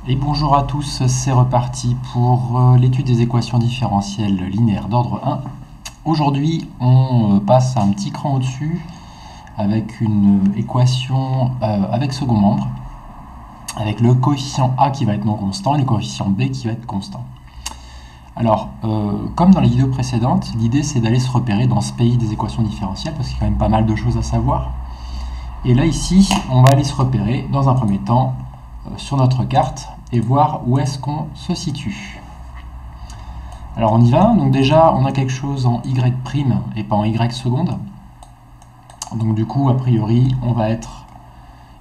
Et bonjour à tous, c'est reparti pour l'étude des équations différentielles linéaires d'ordre 1. Aujourd'hui, on passe un petit cran au-dessus avec une équation avec second membre, avec le coefficient A qui va être non constant et le coefficient B qui va être constant. Alors, comme dans les vidéos précédentes, l'idée c'est d'aller se repérer dans ce pays des équations différentielles, parce qu'il y a quand même pas mal de choses à savoir. Et là, ici, on va aller se repérer dans un premier temps sur notre carte et voir où est-ce qu'on se situe. Alors on y va, donc déjà on a quelque chose en y' et pas en y seconde. Donc du coup, a priori, on va être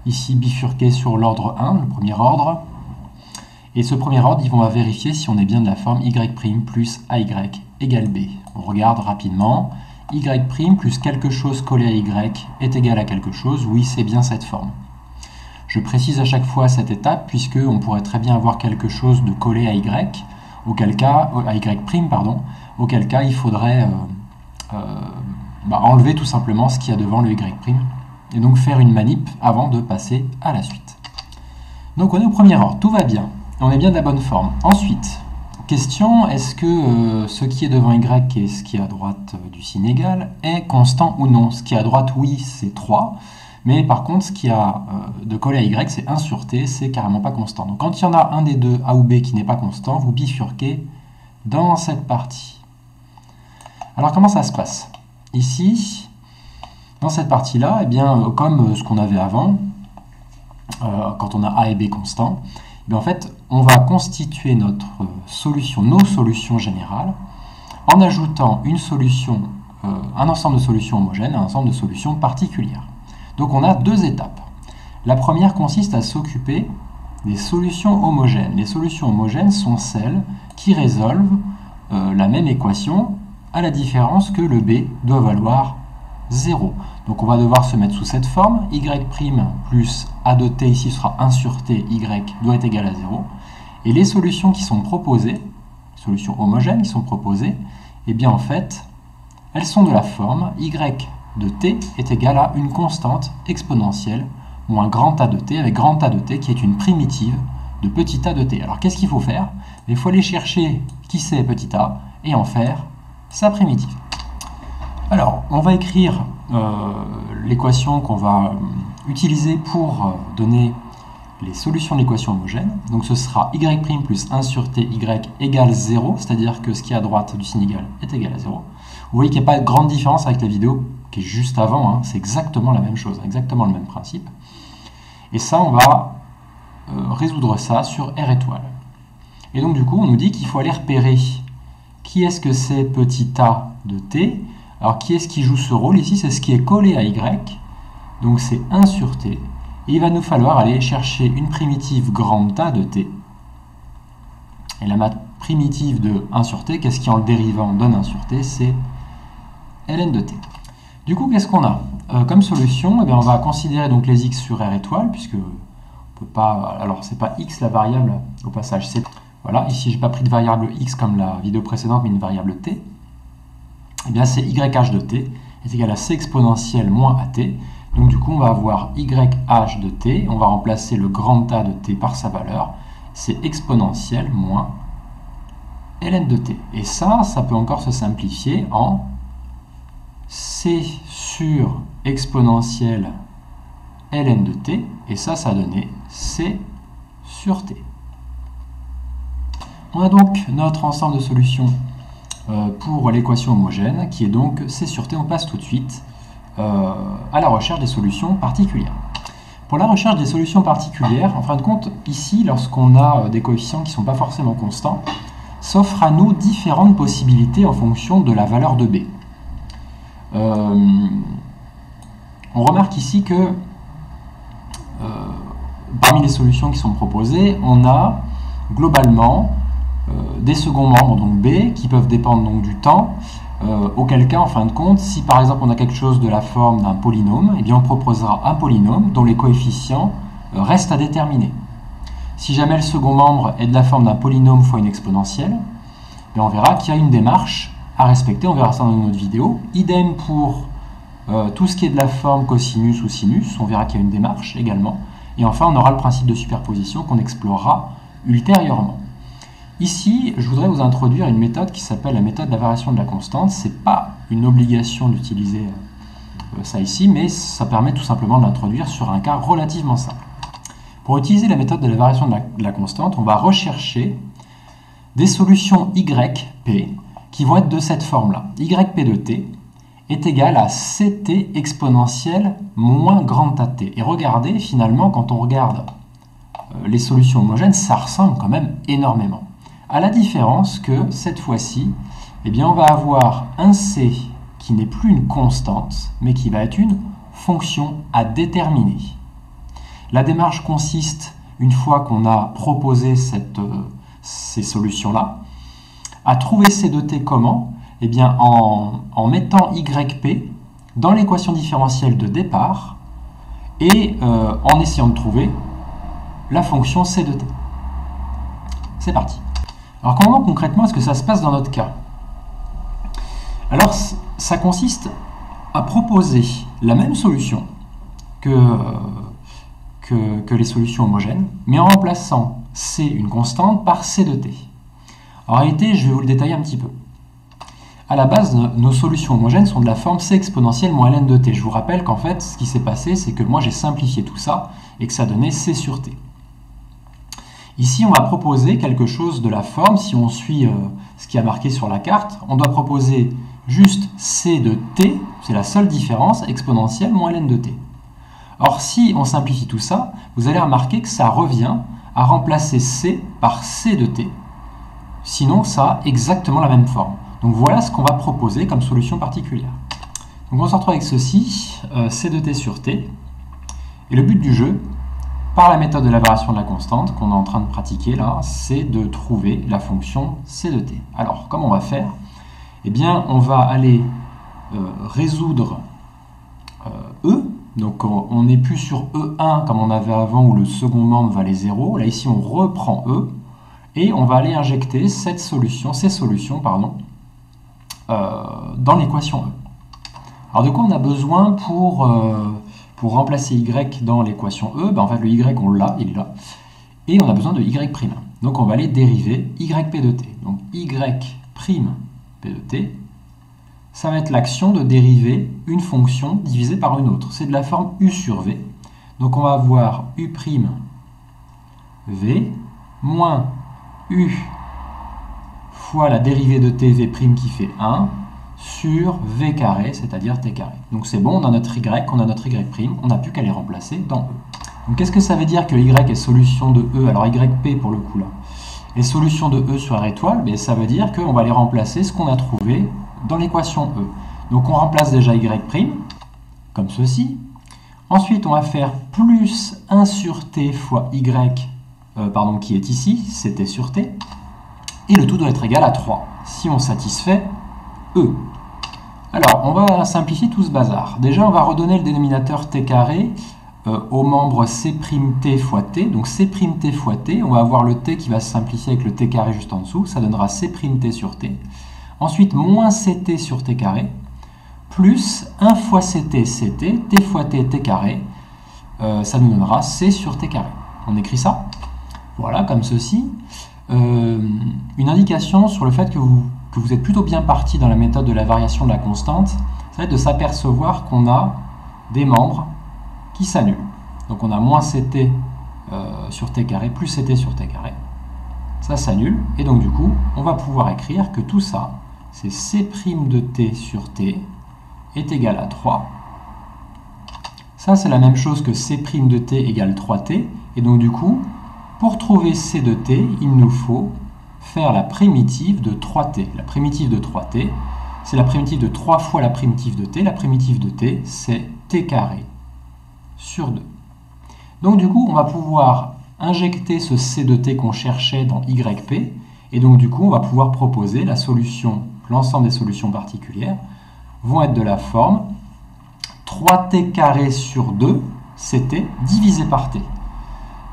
ici bifurqué sur l'ordre 1, le premier ordre. Et ce premier ordre, on va vérifier si on est bien de la forme y' plus ay égale b. On regarde rapidement, y' plus quelque chose collé à y est égal à quelque chose, oui c'est bien cette forme. Je précise à chaque fois cette étape puisque on pourrait très bien avoir quelque chose de collé à y, auquel cas, auquel cas il faudrait enlever tout simplement ce qu'il y a devant le y', et donc faire une manip avant de passer à la suite. Donc on est au premier ordre, tout va bien, on est bien de la bonne forme. Ensuite, question, est-ce que ce qui est devant y et ce qui est à droite du signe égal est constant ou non? Ce qui est à droite, oui, c'est 3. Mais par contre, ce qui a de collé à y, c'est 1 sur t, c'est carrément pas constant. Donc quand il y en a un des deux, a ou b, qui n'est pas constant, vous bifurquez dans cette partie. Alors comment ça se passe? Ici, dans cette partie-là, eh bien, comme ce qu'on avait avant, quand on a a et b constants, eh bien, en fait, on va constituer notre solution, nos solutions générales, en ajoutant une solution, un ensemble de solutions homogènes à un ensemble de solutions particulières. Donc on a deux étapes. La première consiste à s'occuper des solutions homogènes. Les solutions homogènes sont celles qui résolvent la même équation, à la différence que le b doit valoir 0. Donc on va devoir se mettre sous cette forme, y' plus a de t, ici ce sera 1 sur t, y doit être égal à 0. Et les solutions qui sont proposées, solutions homogènes qui sont proposées, eh bien en fait, elles sont de la forme y' de t est égal à une constante exponentielle moins grand A de t, avec grand A de t qui est une primitive de petit a de t. Alors qu'est-ce qu'il faut faire? Il faut aller chercher qui c'est petit a et en faire sa primitive. Alors on va écrire l'équation qu'on va utiliser pour donner les solutions de l'équation homogène. Donc ce sera y' plus 1 sur t, y égale 0, c'est-à-dire que ce qui est à droite du signe égal est égal à 0. Vous voyez qu'il n'y a pas de grande différence avec la vidéo qui est juste avant, hein. C'est exactement la même chose, exactement le même principe. Et ça, on va résoudre ça sur R étoile. Et donc du coup, on nous dit qu'il faut aller repérer qui est-ce que c'est petit a de t. Alors qui est-ce qui joue ce rôle ici? C'est ce qui est collé à y, donc c'est 1 sur t. Et il va nous falloir aller chercher une primitive grand A de t. Et la math primitive de 1 sur t, qu'est-ce qui en le dérivant donne 1 sur t? C'est ln de t. Du coup, qu'est-ce qu'on a comme solution? Eh bien, on va considérer donc les x sur R étoile, puisque on peut pas. Alors, c'est pas x la variable au passage, c'est. Voilà, ici, j'ai pas pris de variable x comme la vidéo précédente, mais une variable t. Eh bien, c'est yh de t est égal à c exponentielle moins at. Donc, du coup, on va avoir yh de t, on va remplacer le grand A de t par sa valeur, c'est exponentielle moins ln de t. Et ça peut encore se simplifier en c sur exponentielle ln de t, et ça donnait c sur t. On a donc notre ensemble de solutions pour l'équation homogène, qui est donc c sur t. On passe tout de suite à la recherche des solutions particulières. Pour la recherche des solutions particulières, en fin de compte, ici, lorsqu'on a des coefficients qui ne sont pas forcément constants, s'offrent à nous différentes possibilités en fonction de la valeur de b. On remarque ici que parmi les solutions qui sont proposées, on a globalement des seconds membres, donc b, qui peuvent dépendre donc du temps, auquel cas, en fin de compte, si par exemple on a quelque chose de la forme d'un polynôme, eh bien on proposera un polynôme dont les coefficients restent à déterminer. Si jamais le second membre est de la forme d'un polynôme fois une exponentielle, eh bien on verra qu'il y a une démarche à respecter, on verra ça dans une autre vidéo. Idem pour tout ce qui est de la forme cosinus ou sinus, on verra qu'il y a une démarche également. Et enfin, on aura le principe de superposition qu'on explorera ultérieurement. Ici, je voudrais vous introduire une méthode qui s'appelle la méthode de la variation de la constante. Ce n'est pas une obligation d'utiliser ça ici, mais ça permet tout simplement de l'introduire sur un cas relativement simple. Pour utiliser la méthode de la variation de la constante, on va rechercher des solutions YP qui vont être de cette forme-là. YP de t est égal à Ct exponentielle moins grande à t. Et regardez, finalement, quand on regarde les solutions homogènes, ça ressemble quand même énormément. À la différence que, cette fois-ci, eh bien, on va avoir un C qui n'est plus une constante, mais qui va être une fonction à déterminer. La démarche consiste, une fois qu'on a proposé ces solutions-là, à trouver C de t comment? Eh bien, en mettant YP dans l'équation différentielle de départ et en essayant de trouver la fonction C de t. C'est parti. Alors comment concrètement est-ce que ça se passe dans notre cas? Alors ça consiste à proposer la même solution que les solutions homogènes, mais en remplaçant C, une constante, par C de t. En réalité, je vais vous le détailler un petit peu. À la base, nos solutions homogènes sont de la forme C exponentielle moins ln de t. Je vous rappelle qu'en fait, ce qui s'est passé, c'est que moi j'ai simplifié tout ça et que ça donnait C sur t. Ici, on va proposer quelque chose de la forme, si on suit ce qui a marqué sur la carte, on doit proposer juste C de t, c'est la seule différence, exponentielle moins ln de t. Or, si on simplifie tout ça, vous allez remarquer que ça revient à remplacer C par C de t. Sinon, ça a exactement la même forme. Donc voilà ce qu'on va proposer comme solution particulière. Donc on se retrouve avec ceci, C de t sur t. Et le but du jeu, par la méthode de la variation de la constante qu'on est en train de pratiquer là, c'est de trouver la fonction C de t. Alors, comment on va faire? Eh bien, on va aller résoudre E. Donc on n'est plus sur E1 comme on avait avant où le second membre valait 0. Là, ici, on reprend E. Et on va aller injecter ces solutions, dans l'équation E. Alors de quoi on a besoin pour remplacer Y dans l'équation E? En fait, le Y, on l'a, il est là. Et on a besoin de Y'. Donc on va aller dériver YP de t. Donc Y' P de t, ça va être l'action de dériver une fonction divisée par une autre. C'est de la forme U sur V. Donc on va avoir U' V moins U fois la dérivée de t v' qui fait 1 sur v carré, c'est-à-dire t carré. Donc c'est bon, on a notre y, on a notre y', on n'a plus qu'à les remplacer dans E. Donc qu'est-ce que ça veut dire que y est solution de E? Alors yp pour le coup là est solution de E sur R étoile, mais ça veut dire qu'on va aller remplacer ce qu'on a trouvé dans l'équation E. Donc on remplace déjà y', comme ceci. Ensuite on va faire plus 1 sur t fois y, qui est ici, c'est t sur t, et le tout doit être égal à 3, si on satisfait E. Alors, on va simplifier tout ce bazar. Déjà, on va redonner le dénominateur t carré au membre c't fois t, donc c't fois t, on va avoir le t qui va se simplifier avec le t carré juste en dessous, ça donnera c't sur t. Ensuite, moins ct sur t carré, plus 1 fois ct, t fois t carré, ça nous donnera c sur t carré. On écrit ça? Voilà, comme ceci. Une indication sur le fait que vous êtes plutôt bien parti dans la méthode de la variation de la constante, ça va être de s'apercevoir qu'on a des membres qui s'annulent. Donc on a moins ct sur t carré plus ct sur t carré. Ça s'annule, et donc du coup, on va pouvoir écrire que tout ça, c'est c' de t sur t est égal à 3. Ça, c'est la même chose que c' de t égale 3t, et donc du coup, pour trouver c de t, il nous faut faire la primitive de 3t. La primitive de 3t, c'est la primitive de 3 fois la primitive de t. La primitive de t, c'est t carré sur 2. Donc du coup, on va pouvoir injecter ce c de t qu'on cherchait dans yp, et donc du coup, on va pouvoir proposer la solution, l'ensemble des solutions particulières vont être de la forme 3t carré sur 2, ct, divisé par t.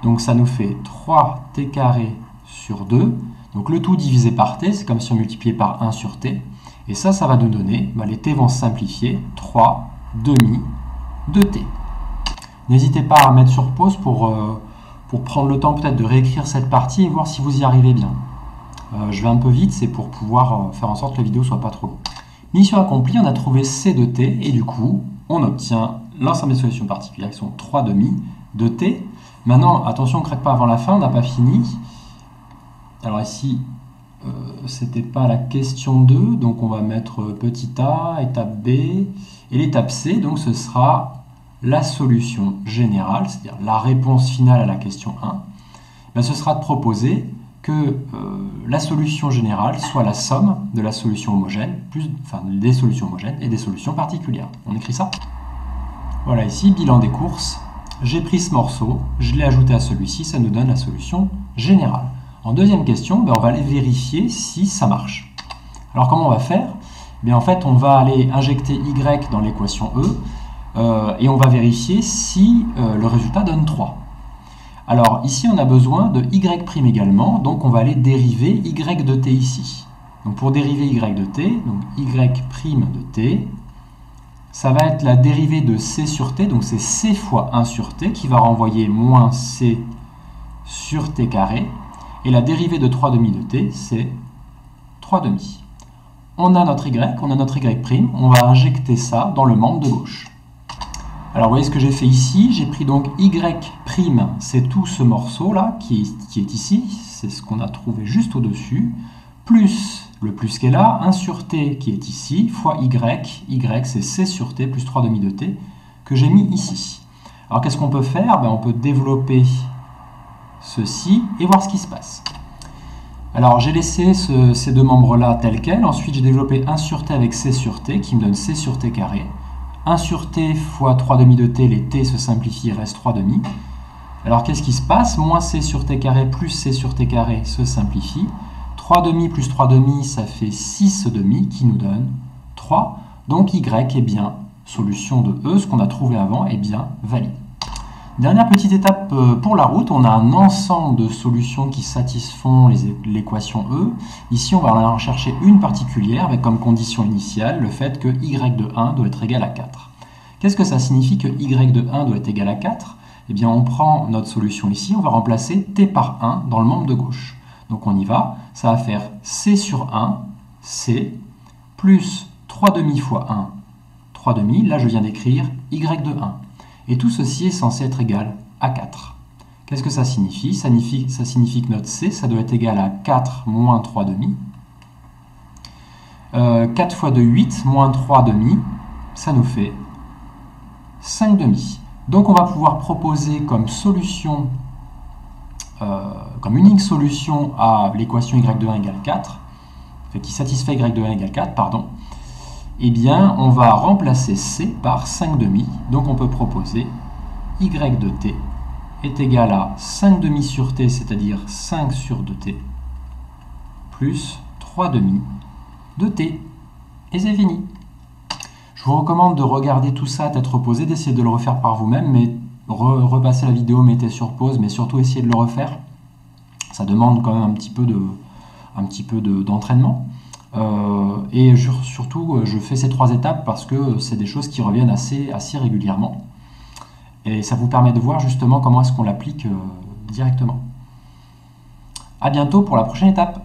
Donc ça nous fait 3t carré sur 2. Donc le tout divisé par t, c'est comme si on multipliait par 1 sur t. Et ça va nous donner, les t vont se simplifier, 3 demi de t. N'hésitez pas à mettre sur pause pour pour prendre le temps peut-être de réécrire cette partie et voir si vous y arrivez bien. Je vais un peu vite, c'est pour pouvoir faire en sorte que la vidéo soit pas trop longue. Mission accomplie, on a trouvé C de t et du coup, on obtient l'ensemble des solutions particulières qui sont 3 demi de t. Maintenant, attention, on ne craque pas avant la fin, on n'a pas fini. Alors ici, c'était pas la question 2, donc on va mettre petit a, étape B, et l'étape C, donc ce sera la solution générale, c'est-à-dire la réponse finale à la question 1. Ben, ce sera de proposer que la solution générale soit la somme de la solution homogène, des solutions homogènes et des solutions particulières. On écrit ça. Voilà ici, bilan des courses. J'ai pris ce morceau, je l'ai ajouté à celui-ci, ça nous donne la solution générale. En deuxième question, ben, on va aller vérifier si ça marche. Alors comment on va faire? En fait, on va aller injecter y dans l'équation E et on va vérifier si le résultat donne 3. Alors ici, on a besoin de y' également, donc on va aller dériver y de t ici. Donc pour dériver y de t, donc y' de t, ça va être la dérivée de c sur t, donc c'est c fois 1 sur t qui va renvoyer moins c sur t carré. Et la dérivée de 3 demi de t, c'est 3 demi. On a notre y, on a notre y', on va injecter ça dans le membre de gauche. Alors vous voyez ce que j'ai fait ici, j'ai pris donc y', c'est tout ce morceau-là qui est ici, c'est ce qu'on a trouvé juste au-dessus, plus le plus qui est là, 1 sur t qui est ici, fois y c'est c sur t plus 3 demi de t, que j'ai mis ici. Alors qu'est-ce qu'on peut faire? On peut développer ceci et voir ce qui se passe. Alors j'ai laissé ces deux membres-là tels quels, ensuite j'ai développé 1 sur t avec c sur t qui me donne c sur t carré. 1 sur t fois 3 demi de t, les t se simplifient, il reste 3 demi. Alors qu'est-ce qui se passe? Moins c sur t carré plus c sur t carré se simplifie. 3 demi plus 3 demi, ça fait 6 demi qui nous donne 3. Donc y est bien, solution de E, ce qu'on a trouvé avant, est bien valide. Dernière petite étape pour la route, on a un ensemble de solutions qui satisfont l'équation E. Ici, on va en chercher une particulière avec comme condition initiale le fait que y de 1 doit être égal à 4. Qu'est-ce que ça signifie que y de 1 doit être égal à 4? Eh bien, on prend notre solution ici, on va remplacer t par 1 dans le membre de gauche. Donc on y va, ça va faire c sur 1, c, plus 3 demi fois 1, 3 demi. Là, je viens d'écrire y de 1. Et tout ceci est censé être égal à 4. Qu'est-ce que ça signifie? Ça signifie que notre C, ça doit être égal à 4 moins 3 demi. 4 fois 2, 8, moins 3 demi, ça nous fait 5 demi. Donc on va pouvoir proposer comme solution, comme unique solution à l'équation y de 1 égale 4, qui satisfait y de 1 égale 4, pardon, eh bien, on va remplacer C par 5 demi. Donc, on peut proposer y de t est égal à 5 demi sur t, c'est-à-dire 5 sur 2t, plus 3 demi de t. Et c'est fini. Je vous recommande de regarder tout ça à tête reposée, d'essayer de le refaire par vous-même, mais repasser la vidéo, mettez sur pause, mais surtout essayez de le refaire. Ça demande quand même un petit peu d'entraînement. Et surtout, je fais ces 3 étapes parce que c'est des choses qui reviennent assez régulièrement. Et ça vous permet de voir justement comment est-ce qu'on l'applique directement. À bientôt pour la prochaine étape.